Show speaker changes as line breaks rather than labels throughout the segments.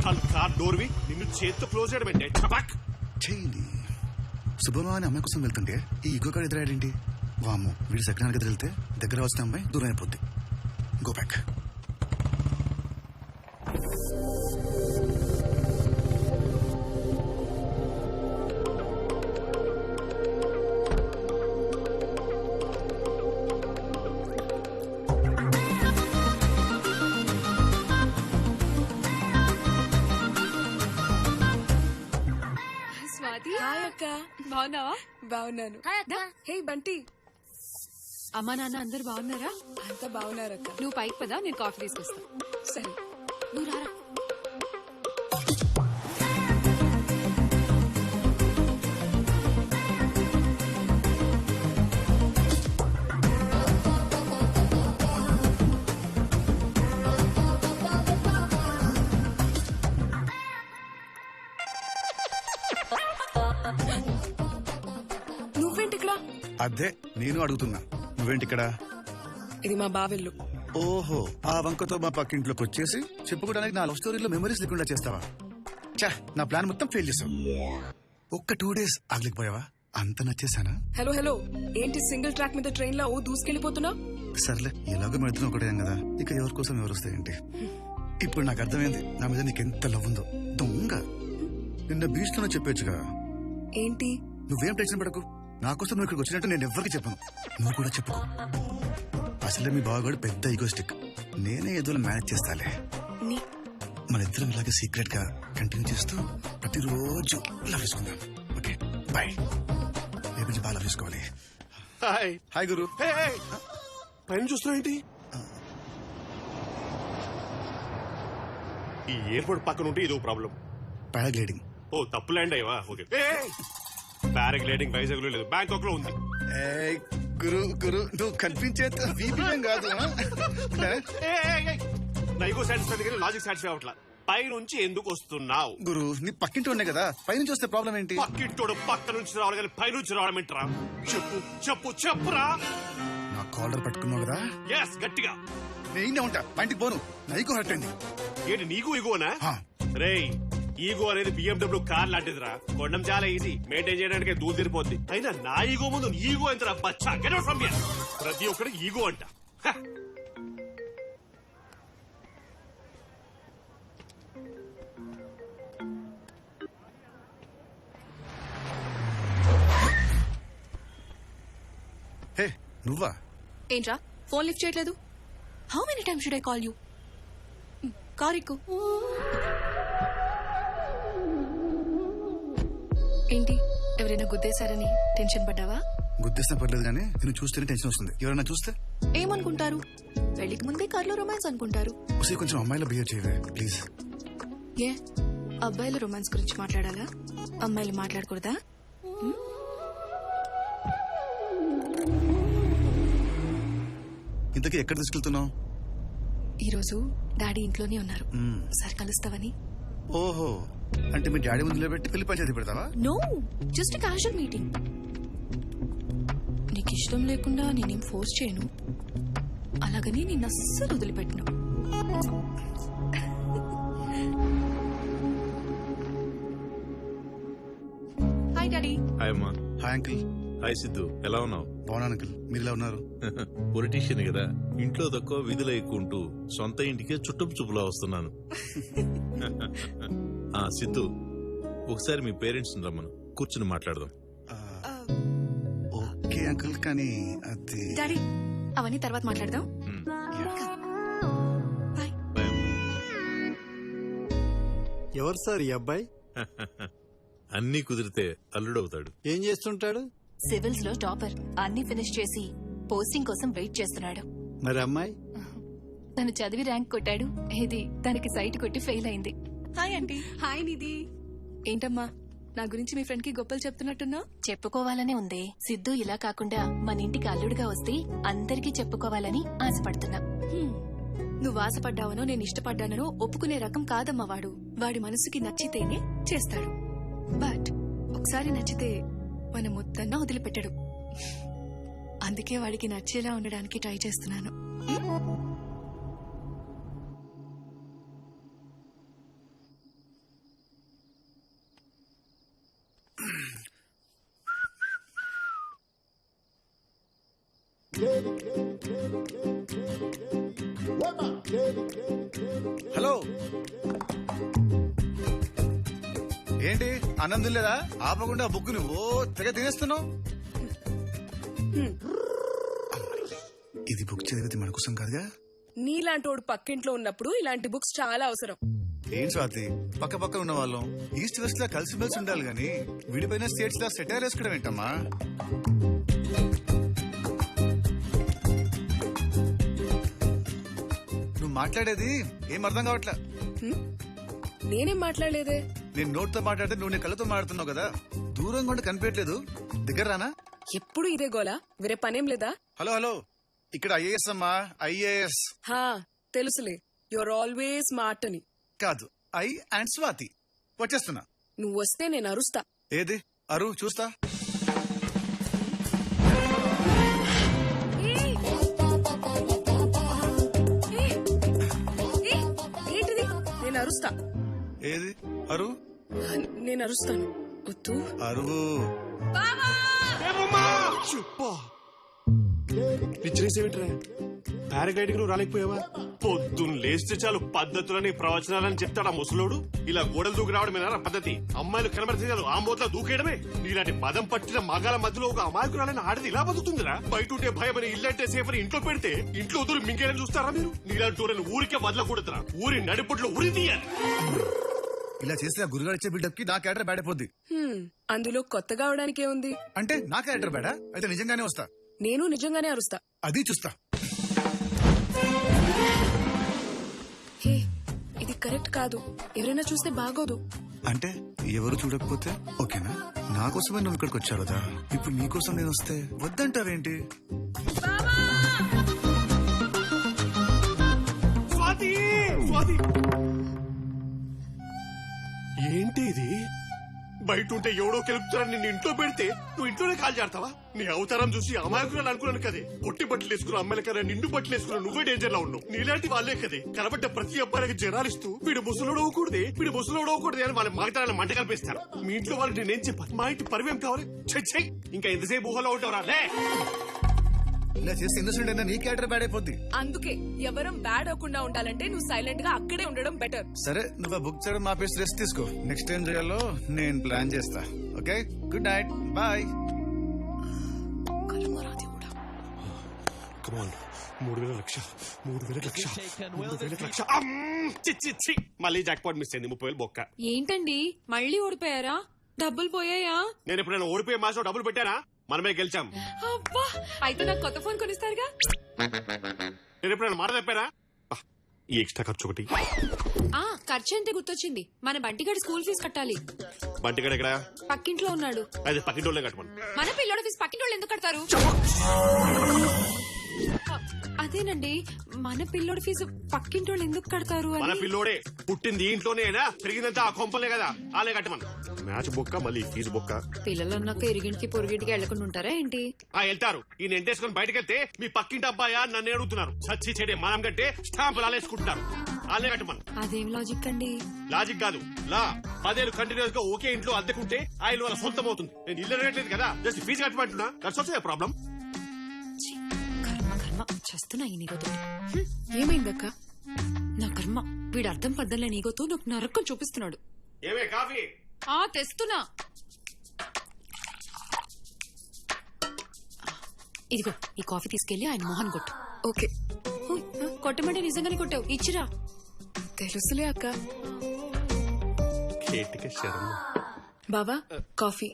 Car డోర్వి నిన్ను చేత్తో close చేయడం ఏంటి?
చేయండి. శుభమా అని అమ్మాయి కోసం వెళ్తుంటే ఈ ఇగో కాడ ఎదురాడేంటి? వాము, వీడి సెకండ్ ఎదురు వెళ్తే దగ్గర వచ్చిన అమ్మాయి దూరం అయిపోద్ది. Go back.
హాయ్ అక్క.
బాగున్నావా?
బాగున్నాను. హే బంటి.
అమ్మా నాన్న అందరు బాగున్నారా?
అంతా బాగున్నారక్క.
నువ్వు పైకి పదా, నేను కాఫీ తీసుకొస్తా.
సరే
నువ్వు రారా.
నువ్వేంటి ఇక్కడ?
అదే నేను అడుగుతున్నా, నువ్వేంటి ఇక్కడ?
ఇది మా బావిల్లు.
ఓహో, ఆ వంకతో మా పక్కింట్లోకి వచ్చేసి చెప్పుకోవడానికి నా లవ్ స్టోరీలో మెమరీస్ లేకుండా చేస్తావా? చా, నా ప్లాన్ మొత్తం ఫెయిల్ చేసావు. ఒక్క 2 days ఆగలేకపోయావా? అంత నచ్చేసానా?
హలో హలో, ఏంటి సింగిల్ ట్రాక్ మీద ట్రైన్ లో దూసుకెళ్లిపోతున్నా?
సర్లే, ఎలాగో మెడుతున్నావు ఒకటే కదా, ఇక ఎవరి కోసం ఎవరు వస్తాయంటే. ఇప్పుడు నాకు అర్థమైంది నా మీద నీకెంత లవ్ ఉందో. దొంగ, నిన్న బీచ్ లోనే చెప్పొచ్చుగా.
ఏంటి?
నువ్వేం టెన్షన్ పడకు, నా కోసం నువ్వు ఇక్కడికి వచ్చినట్టు నేను ఎవ్వరికి చెప్పను. నువ్వు కూడా చెప్పుకో. అసలే మీ బావగాడు పెద్ద ఈగోస్టిక్. నేనే ఏదో మేనేజ్ చేస్తాలే. మన ఇద్దరం ఇలాగే సీక్రెట్ గా కంటిన్యూ చేస్తూ ప్రతిరోజు లవ్ చేసుకుందాం. Okay bye. రేపు నుంచి బాగా లవ్ చేసుకోవాలి.
హాయ్.
హాయ్ గురు.
పైన చూస్తున్నావు ఏంటి? ఈ ఎయిర్పోర్ట్ పక్కన ఉంటే ఇదో ప్రాబ్లం.
పారాగ్లైడింగ్.
ఓ, తప్పు ల్యాండ్ అయ్యవా? ఓకే. పారాగ్లైడింగ్ వైజాగ్ లో లేదు, బ్యాంకాక్ లో ఉంది.
గురు గురు, నువ్వు కనిపించేంత వీపీఎం కాదు.
నైగో సాటిస్ఫై కానీ లాజిక్ సాటిస్ఫై అవట్లా. పై నుంచి ఎందుకు వస్తున్నావు?
గురు, నీ పక్కింటి ఉన్నాయి కదా, పైనుంచి వస్తే ప్రాబ్లం ఏంటి?
పక్కింటోడు పక్క నుంచి రావాలి కానీ పై నుంచి రావడం ఏంట్రా? చెప్పు చెప్పు చెప్పురా.
నా కాలర్ పట్టుకున్నావు కదా?
ఎస్, గట్టిగా.
నేనే ఉంటా, పైంటికి పోను. నైకు హర్ట్ అయింది.
ఏంటి నీకు ఈగోనా? రేయ్, ఈగో అనేది BMW కార్ లాంటిదిరా. కొండం చాలా ఈజీ, మెయింటైన్ చేయడానికి దూరం తిరిపోద్ది. అయినా నా ఈగో ముందు ఈగో ఎంతరా బచ్చా? Get out from here. ప్రతి ఒక్కటి ఈగో అంట.
హే, నువ్వా?
ఏంట్రా ఫోన్ లిఫ్ట్ చేయట్లేదు? How many times should I call you? Car ఎక్కు. ఏంటి, ఎవరైనా గుద్దేశారని టెన్షన్ పడ్డావా?
గుద్దేస్తే పర్లేదు కానీ నేను చూస్తేనే టెన్షన్ వస్తుంది. ఎవరైనా చూస్తే
ఏమనుకుంటారు? పెళ్లికి ముందే కార్లో రొమాన్స్ అనుకుంటారు.
ఒకసారి కొంచెం అమ్మాయిలో బిహేవ్ చేయవే ప్లీజ్.
ఏ అబ్బాయిల రొమాన్స్ గురించి మాట్లాడాలా? అమ్మాయిలు మాట్లాడకూడదా?
ఇంతకీ ఎక్కడ తీసుకెళ్తున్నావు?
ఈరోజు డాడీ ఇంట్లోనే ఉన్నారు, సార్ కలుస్తావని.
ఓహో, అంటే మీ డాడీ ముందు పెట్టి పెళ్లి పంచాయతీ పెడతావా?
No, just casual meeting. నీకు ఇష్టం లేకుండా నేనేం ఫోర్స్ చేయను, అలాగని నేను అస్సలు వదిలిపెట్టను. Hi daddy.
హాయ్ అమ్మా.
Hi uncle.
హాయ్ సిద్ధు, ఎలా ఉన్నావు?
బాగున్నాను అంకిల్, మీరు ఎలా ఉన్నారు?
పొలిటీషియన్ కదా, ఇంట్లో తక్కువ విధులు ఎక్కుంటూ సొంత ఇంటికే చుట్టపు చూపులా వస్తున్నాను. సిద్ధు, ఒకసారి మీ పేరెంట్స్ రమ్మను, కూర్చుని మాట్లాడదాం.
ఓకే అంకిల్, కానీ అది
డాడీ అవన్నీ తర్వాత మాట్లాడదాం.
ఎవరు సార్ ఈ అబ్బాయి?
అన్నీ కుదిరితే అల్లుడవుతాడు.
ఏం చేస్తుంటాడు?
సివిల్స్ లో టాపర్, అన్ని ఫినిష్ చేసి పోస్టింగ్ కోసం వెయిట్ చేస్తున్నాడు.
మరి అమ్మాయి?
తను చదివి ర్యాంక్ కొట్టాడు, ఇది తనకి సైట్ కొట్టి ఫెయిల్ అయింది.
Hi aunty. హాయ్ నిధి. ఏంటమ్మా నా గురించి మీ ఫ్రెండ్ కి గొప్పలు చెప్తున్నట్టున్నా?
చెప్పుకోవాలనే ఉంది. సిద్ధు ఇలా కాకుండా మన ఇంటికి అల్లుడుగా వస్తే అందరికీ చెప్పుకోవాలని ఆశపడుతున్నా.
నువ్వు ఆశపడ్డావనో నేను ఇష్టపడ్డానో ఒప్పుకునే రకం కాదమ్మా వాడు. వాడి మనసుకి నచ్చితేనే చేస్తాడు. బట్ ఒకసారి నచ్చితే మన మొత్తన్నా వదిలిపెట్టడు. అందుకే వాడికి నచ్చేలా ఉండడానికి ట్రై చేస్తున్నాను.
హలో ఏంటి ఆనందం లేదా? ఆపకుండా బుక్ నువ్వు తెగ తినేస్తున్నావు. ఇది బుక్ చదివితే మన కోసం కాదుగా.
నీలాంటోడు పక్కింట్లో ఉన్నప్పుడు ఇలాంటి బుక్స్ చాలా అవసరం.
ఏం స్వాతి, పక్క పక్క ఉన్న వాళ్ళం ఈస్ట్ వెస్ట్ లా కలిసి మెలిసి ఉండాలి గాని విడిపోయిన స్టేట్స్ లా సెటైర్ వేసుకోవడం ఏంటమ్మా? నువ్వు మాట్లాడేది ఏం అర్థం కావట్లే.
నేనేం మాట్లాడలేదే.
నేను నోట్తో మాట్లాడితే నువ్వు నీ కళ్ళతో మాట్లాడుతున్నావు కదా. దూరంగా ఉండి కనిపించట్లేదు, దగ్గర రానా?
ఎప్పుడు ఇదే గోలా, వేరే పనేం లేదా?
హలో హలో, ఇక్కడ ఐఏఎస్ అమ్మా, ఐఏఎస్
హా తెలుసులే, యువర్ ఆల్వేస్ స్మార్ట్ అని.
కాదు, ఐ అండ్ స్వాతి. వచ్చేస్తున్నా.
నువ్వు వస్తే నేను అరుస్తా.
ఏది అరు చూస్తా.
ఏంటిది? నేను అరుస్తా.
ఏది అరు?
నేను అరుస్తాను. వద్దు.
అరువు.
పిచ్చిరేసేమిట్రా? పారాగ్లైడ్ నువ్వు రాలేకపోయావా? పొద్దున్న లేస్తే చాలు పద్ధతులని ప్రవచనాలని చెప్తాడా ముసలోడు. ఇలా గోడలు దూకి రావడమేనా పద్ధతి? అమ్మాయిలు కనబడితే చాలు ఆంబోట్లా దూకేయడమే. నీలాంటి మదం పట్టిన మగాల మధ్యలో ఒక అమాయకురాలని ఆడది ఇలా బతుకుతుందిరా? బయట ఉంటే భయమని, ఇల్లంటే సేఫ్ అని ఇంట్లో పెడితే ఇంట్లో వదులు మింగేయడం చూస్తారా మీరు? నీలాంటి ఊరిని ఊరికే వదలకూడదురా. ఊరి నడిపొట్లో ఉరి తీయాలి.
ఇలా చేస్తే ఆ గురుగారు ఇచ్చే బిల్డప్ కి నా క్యారెక్టర్ బ్యాడ్ అయిపోద్ది.
అందులో కొత్తగా అవడానికే ఉంది.
అంటే నా క్యారెక్టర్ బ్యాడా? అయితే నిజంగానే వస్తా.
నేను నిజంగానే అరుస్తా.
అది చూస్తా.
హే, ఇది కరెక్ట్ కాదు. ఎవరైనా చూస్తే బాగోదు.
అంటే ఎవరు చూడకపోతే ఓకేనా? నా కోసమే నువ్వు ఇక్కడికి వచ్చావు కదా. ఇప్పుడు నీ కోసం నేను వస్తే వద్దంటావేంటి?
స్వాతి, స్వాతి, ఏంటి ఇది? బయట ఉంటే ఎవడో కెలుపుతారని నిన్ను ఇంట్లో పెడితే నువ్వు ఇంట్లోనే కాల్ చేస్తావా? నీ అవతారం చూసి అమాయకురాలు అనుకున్నాను కదే. పొట్టి బట్టలు వేసుకున్న అమ్మాయిల కదా నిండు బట్టలు వేసుకున్న నువ్వే డేంజర్ లో ఉన్నావు. నీలాంటి వాళ్ళే కదే కనబడ్డ ప్రతి అబ్బాయికి జనాలిస్తూ వీడు ముసలోడు అవ్వకూడదే, వీడు ముసలోడు అవ్వకూడదే అని వాళ్ళ మాగతారాలను మంట కల్పిస్తారు. మీ ఇంట్లో వాళ్ళకి నేనేం చెప్పాను? మా ఇంటి పరివేం కావాలి? చెయ్యి. ఇంకా ఎంతసేపు ఊహలో ఉంటావురా? లే.
ఇలా చేస్తే ఇన్నోసెంట్ అయినా నీ క్యారెక్టర్ బ్యాడ్ అయిపోద్ది.
అందుకే ఎవరం బ్యాడ్ అవ్వకుండా ఉండాలంటే నువ్వు సైలెంట్ గా అక్కడే ఉండడం బెటర్.
సరే, నువ్వు బుక్ చేయడం మాపేసి రెస్ట్ తీసుకో. నెక్స్ట్ టైం చేయాలో నేను ప్లాన్ చేస్తా. Okay, good night, bye.
3,000 lakh, 3,000 lakh, 3,000 lakh. చిచ్చి, మళ్ళీ జాక్పాట్ మిస్ అయింది. 30,000 బొక్క.
ఏంటండి మళ్ళీ ఓడిపోయారా? డబ్బులు పోయాయా?
నేను ఎప్పుడైనా ఓడిపోయే మాసం డబ్బులు పెట్టానా? మనమే గెలిచాం.
అబ్బా, అయితే నాకు కొత్త ఫోన్ కొనిస్తారుగా?
నేను ఎప్పుడైనా మాట తప్పానా? ఈ ఎక్స్ట్రా ఖర్చు ఒకటి.
ఖర్చు అంటే గుర్తొచ్చింది, మన బంటిగాడి స్కూల్ ఫీజు కట్టాలి.
బంటిగడ ఎక్కడ?
పక్కింట్లో ఉన్నాడు.
అది పక్కింటోళ్ళే కట్టమను.
మన పిల్లోడి ఫీజు పక్కింటోళ్ళు ఎందుకు కడతారు? అదేనండి, మన పిల్లోడి ఫీజు పక్కింటోళ్ళు ఎందుకు కడతారు
మన
అని.
పిల్లోడే పుట్టింది ఇంట్లోనేనా, పెరిగిందంతా ఆ కొంపలే కదా, ఆలే కట్టమను. మ్యాచ్ బొక్క, మళ్ళీ ఫీజు బొక్క.
పిల్లలు అన్నాక ఇరిగింటికి పొరుగింటికి వెళ్లకుండా ఉంటారా ఏంటి?
వెళ్తారు. ఈయన ఎంటేసుకుని బయటకు వెళ్తే మీ పక్కింటి అబ్బాయా నన్ను అడుగుతున్నారు. సచ్చి చెడే మనం కట్టే స్టాంపులు ఆలేసుకుంటున్నారు. ఆలే కట్టమను.
అదేం లాజిక్ అండి?
లాజిక్ కాదు, లా. 10 ఏళ్ళు కంటిన్యూస్ గా ఒకే ఇంట్లో అద్దెకుంటే ఆ ఇల్లు వాళ్ళ సొంతం అవుతుంది. నేను ఇల్లు రేట్లేదు కదా, జస్ట్ ఫీజు కట్టమంటున్నా. That's also a problem.
కర్మ చేస్తున్నా ఈ నీగోతో.
ఏమైందక్క?
నా కర్మ, వీడు అర్థం పద్దలే నీగోతో నాకు నరకం చూపిస్తున్నాడు.
ఏమే కాఫీ?
తెస్తున్నా. ఇదిగో ఈ కాఫీ తీసుకెళ్లి ఆయన మోహన్ కొట్టు.
ఓకే.
కొట్టమంటే నిజంగానే కొట్టావు, ఇచ్చిరా.
తెలుసులే అక్క.
కేటిక శర్మ.
బావా, కాఫీ.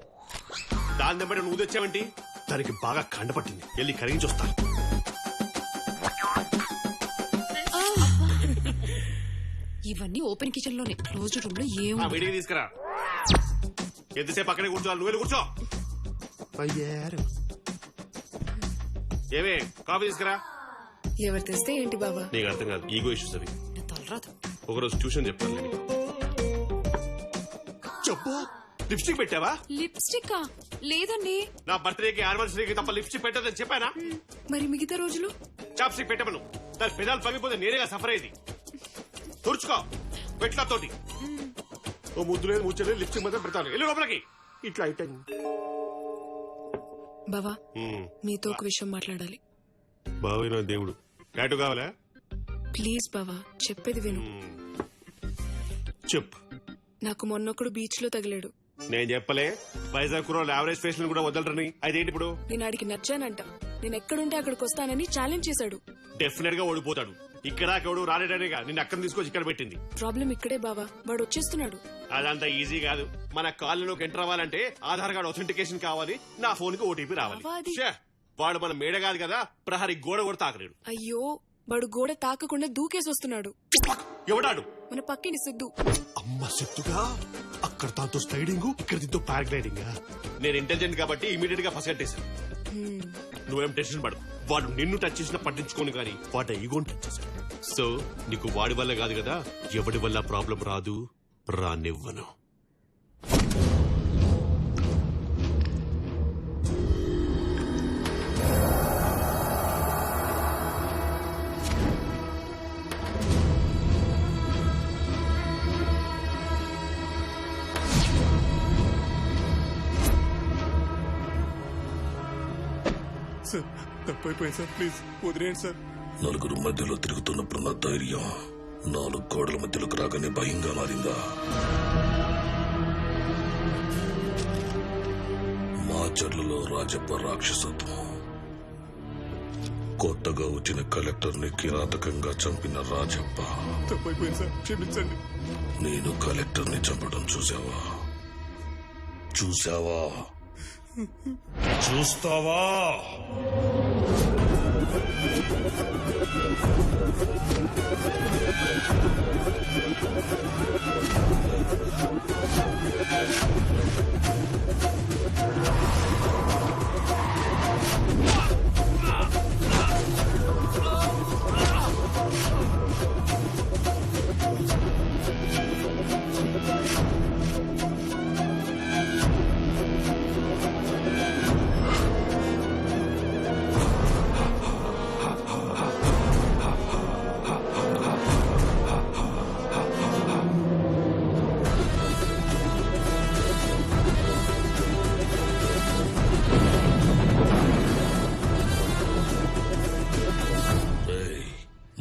దాని దెబ్బటి నువ్వు తెచ్చావంటి? దానికి బాగా కండపట్టింది. వెళ్ళి కరిగించి వస్తా.
ఇవన్నీ ఓపెన్ కిచెన్ లోనే, క్లోజ్డ్ రూమ్ లో ఏం
వీడికి తీసుకురా. ఎంతసేపు అక్కడే కూర్చోవాలి, నువ్వు వెళ్ళి కూర్చో. ఏమే కాఫీ తీసుకురా.
ఎవరు తెస్తే ఏంటి బావా?
నీకు అర్థం కాదు, ఈగో ఇష్యూస్ అవి.
తలరాదు.
ఒకరోజు ట్యూషన్ చెప్తాను. చెప్పు, లిప్స్టిక్ పెట్టావా?
లిప్స్టిక్ లేదండి.
నా బర్త్డేకి యానివర్సరీకి తప్ప లిప్స్టిక్ పెట్టదని చెప్పానా?
మరి మిగతా రోజులు?
చాప్స్టిక్ పెట్టమను. దాని పెదాలు పగిపోతే నేనేగా సఫర్ అయ్యేది. తుడుచుకో పెట్ల తోటి. ఓ ముద్దు లేదు, ముచ్చలేదు, లిప్స్టిక్ మాత్రం పెడతాను. వెళ్ళి లోపలికి. ఇట్లా అయితే
బావా, మీతో ఒక విషయం మాట్లాడాలి.
బావైన దేవుడు టాటూ కావాలా
ప్లీజ్ బావా చెప్పేది విను.
చెప్పు.
నాకు మొన్నొక్కడు బీచ్ లో తగిలాడు.
నేను చెప్పలే వైజాగ్ కుర్రోళ్ళు యావరేజ్ ఫేస్ కూడా వదలరని. అదేంటి ఇప్పుడు?
నేను ఆడికి నచ్చానంట. నేను ఎక్కడుంటే అక్కడికి వస్తానని ఛాలెంజ్ చేశాడు.
డెఫినెట్ గా ఓడిపోతాడు. ఇక్కడ అక్కడు రాలేడనేగా నిన్ను అక్కడ తీసుకొచ్చి ఇక్కడ పెట్టింది.
ప్రాబ్లం ఇక్కడే బావా, వాడు వచ్చేస్తున్నాడు.
అదంతా ఈజీ కాదు. మన కాలనీలోకి ఎంటర్ అవ్వాలంటే ఆధార్ కార్డ్ అథెంటికేషన్ కావాలి, నా ఫోన్ కి ఓటీపీ రావాలి.
బావా, అది-
ఛే, వాడు మన మేడ కాదు కదా, ప్రహరీ గోడ కూడా తాకలేడు.
అయ్యో వాడు గోడ తాకకుండా దూకేసి వస్తున్నాడు.
ఎవడాడు?
మన పక్కింటి సిద్ధు.
అమ్మ సిద్ధుగా అక్కడ తాతో స్లైడింగ్, ఇక్కడ దీంతో పారాగ్లైడింగ్. నేను ఇంటెలిజెంట్ కాబట్టి ఇమీడియట్ గా ఫస్ట్ నువ్వేం టెన్షన్ పడు. వాడు నిన్ను టచ్ చేసినా పట్టించుకోను కానీ వాడు ఈగోని టచ్ చేశాడు. సో నీకు వాడి వల్ల కాదు కదా, ఎవడి వల్ల ప్రాబ్లం రాదు, రానివ్వను.
సార్ తప్పైపోయింది సార్, ప్లీజ్ వదిలేయండి సార్.
నలుగురు మధ్యలో తిరుగుతున్నప్పుడు నా ధైర్యం 4 గోడల మధ్యలోకి రాగానే భయంగా మారిందా? మాచర్లలో రాజప్ప రాక్షసత్వం, కొత్తగా వచ్చిన కలెక్టర్ ని కిరాతకంగా చంపిన రాజప్ప.
తప్పైపోయింది సార్, క్షమించండి.
నేను కలెక్టర్ ని చంపడం చూసావా? చూసావా? చూస్తావా?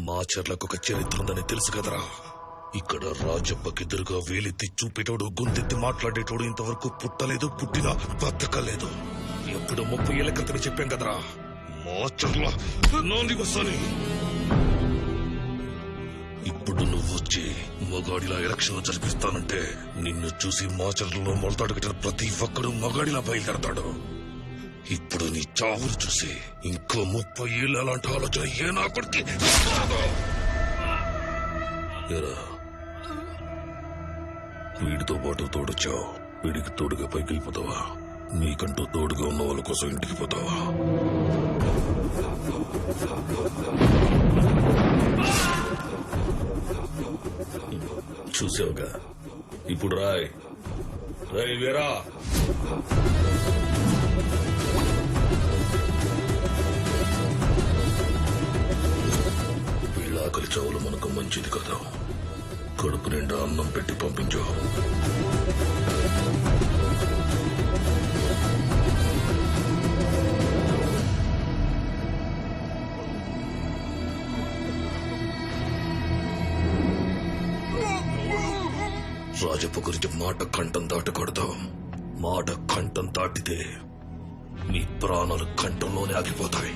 మాచర్లకు ఒక చరిత్ర ఉందని తెలుసు కదరా. ఇక్కడ రాజప్పకెదురుగా వేలెత్తి చూపేటోడు, గొంతెత్తి మాట్లాడేటోడు ఇంతవరకు పుట్టలేదు, పుట్టినా బతకలేదు. ఎప్పుడు 30 ఏళ్ల క్రితమే చెప్పాం కదరా, మాచర్ల నా నివసాన్ని. ఇప్పుడు నువ్వు వచ్చి మగాడిలా ఎలక్షన్ జరిపిస్తానంటే నిన్ను చూసి మాచర్లలో మొలతాడు కట్టిన ప్రతి ఒక్కడు మగాడిలా బయలుదేరతాడు. ఇప్పుడు నీ చావును చూసి ఇంకో 30 ఏళ్ళు అలాంటి ఆలోచన ఏ నా కొడుకు వీడితో పాటు తోడొచ్చావు, వీడికి తోడుగా పైకి వెళ్ళిపోతావా? నీకంటూ తోడుగా ఉన్న వాళ్ళ కోసం ఇంటికి పోతావా? చూసావుగా, ఇప్పుడు రాయ్ వీరా. ఆకలి చావులు మనకు మంచిది కదా. కడుపు నిండా అన్నం పెట్టి పంపించు. రాజప్ప గురించి మాట కంఠం దాటకూడదు. మాట కంఠం దాటితే మీ ప్రాణాలు కంఠంలోనే ఆగిపోతాయి.